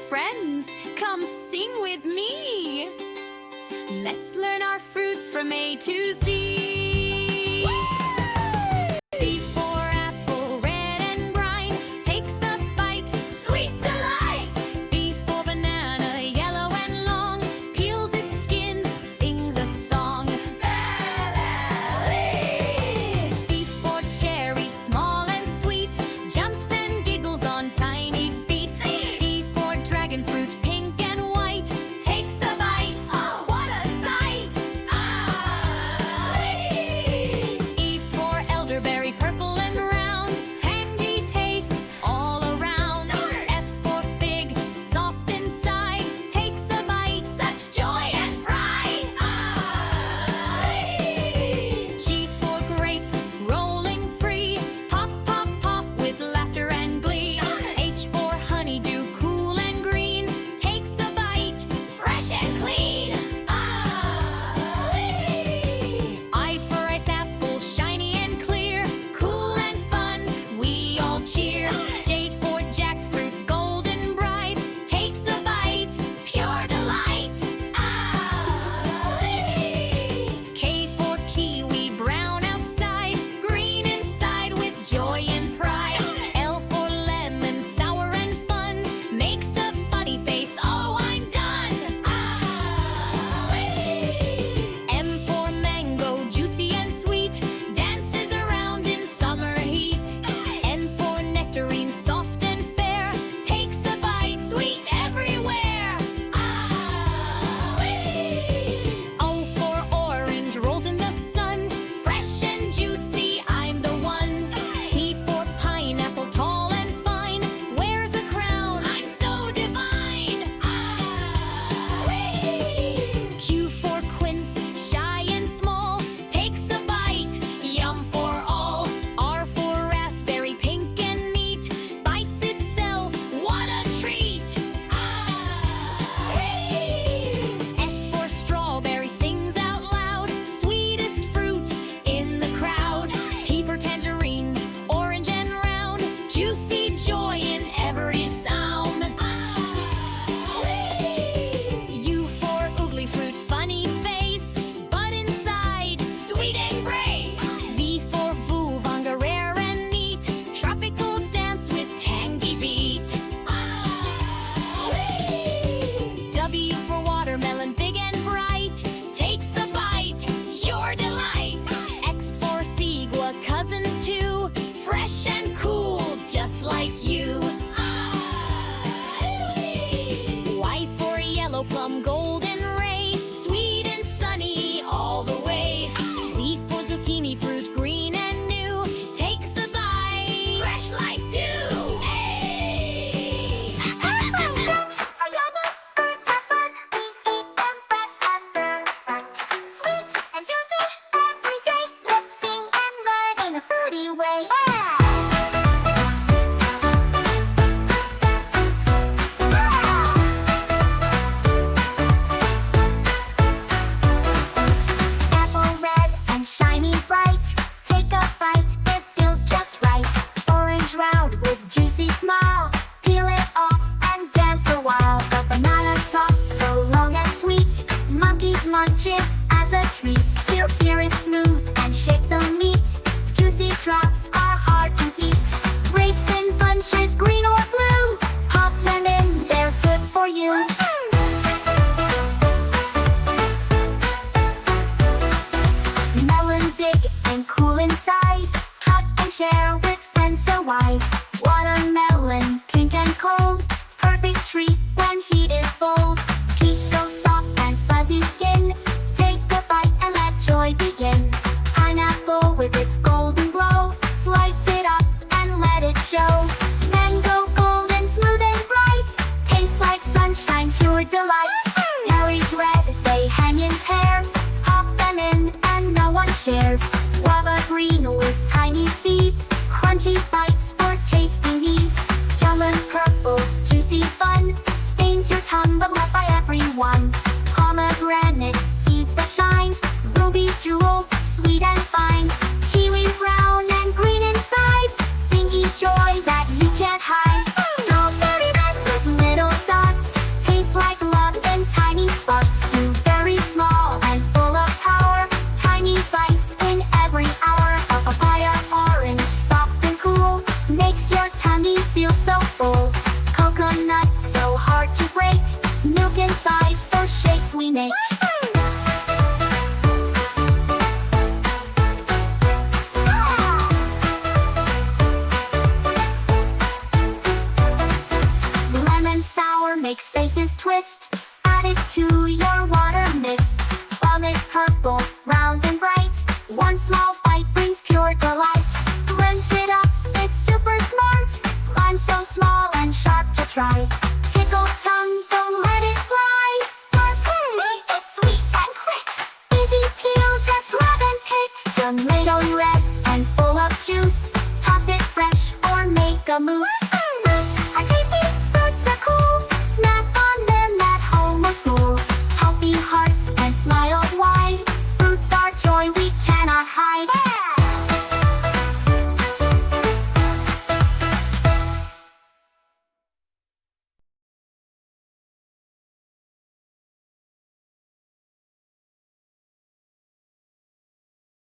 friends, come sing with me. Let's learn our fruits from A to Z. B for apple, red and bright, takes a bite, sweet delight. B for banana, yellow and long, peels its skin, sings a song. C for cherry, small and sweet, jumps and giggles on tiny feet. D for dragon fruit, pink and white, takes a bite, oh what a sight. E for elderberry, purple and round, tangy taste all around. F for fig, soft inside, takes a bite, such joy and pride. G for grape, rolling free, pop, pop, pop with laughter and glee. H for honeydew, cool and green, takes a bite, fresh and clean. I for ice apple, shiny and clear, cool and fun, we all cheer. J for jackfruit, golden bright, takes a bite, pure delight. K for kiwi, brown outside, green inside with joy and pride. L for lemon, sour and fun, makes a funny face, oh I'm done. M for mango, juicy and sweet, dances around in summer heat. N for nectarine, soft and fair, takes a bite, sweet everywhere. O for orange, rolls in the sun, fresh and juicy, I'm the one. P for pineapple, tall and fine, wears a crown, I'm so divine. Q for quince, shy and small, takes a bite, yum for all. R for raspberry, pink and neat, bites itself, what a treat. S for strawberry, sings out loud, sweetest fruit in the crowd. T for tangerine, orange and round, juicy joy in every sound. U for oogly fruit, funny face, but inside, sweet embrace. V for vulvanga, rare and neat, tropical dance with tangy beat. W for watermelon, big and bright, takes a bite, your delight. X for seagua, cousin too, fresh and cool, just like you. Y for yellow plum, golden ray, sweet and sunny all the way. Z for zucchini fruit, green and new, takes a bite, fresh like dew. A. Apple red and shiny bright, take a bite, it feels just right. Orange round with juicy smile, peel it off and dance a while. A banana soft, so long and sweet, monkeys munch it as a treat. Pear is smooth and shapes of meat, juicy drops are hard to eat. Grapes in bunches, green or blue, pop them in, they're good for you. Melon big and cool inside, cut and share with friends so wide. Watermelon, pink and cold, perfect treat when heat is bold. Peach so soft and fuzzy skin, take a bite and let joy begin. Pineapple with its golden glow, slice it up and let it show. Mango golden, smooth and bright, tastes like sunshine, pure delight. Berries red, they hang in pairs, pop them in and no one shares. Guava green with tiny seeds, crunchy bites for tasty needs. Melon purple, juicy fun, stains your tongue but loved by everyone. Pomegranate seeds that shine, ruby jewels, sweet and fine. Kiwi brown and green inside, sing joy that you can't hide. Strawberry red with little dots, spinach. Lemon sour makes faces twist. Add it to your water mix. Vomit purple, round and bright. One small bite brings pure delight. Wrench it up, it's super smart. I'm so small and sharp to try.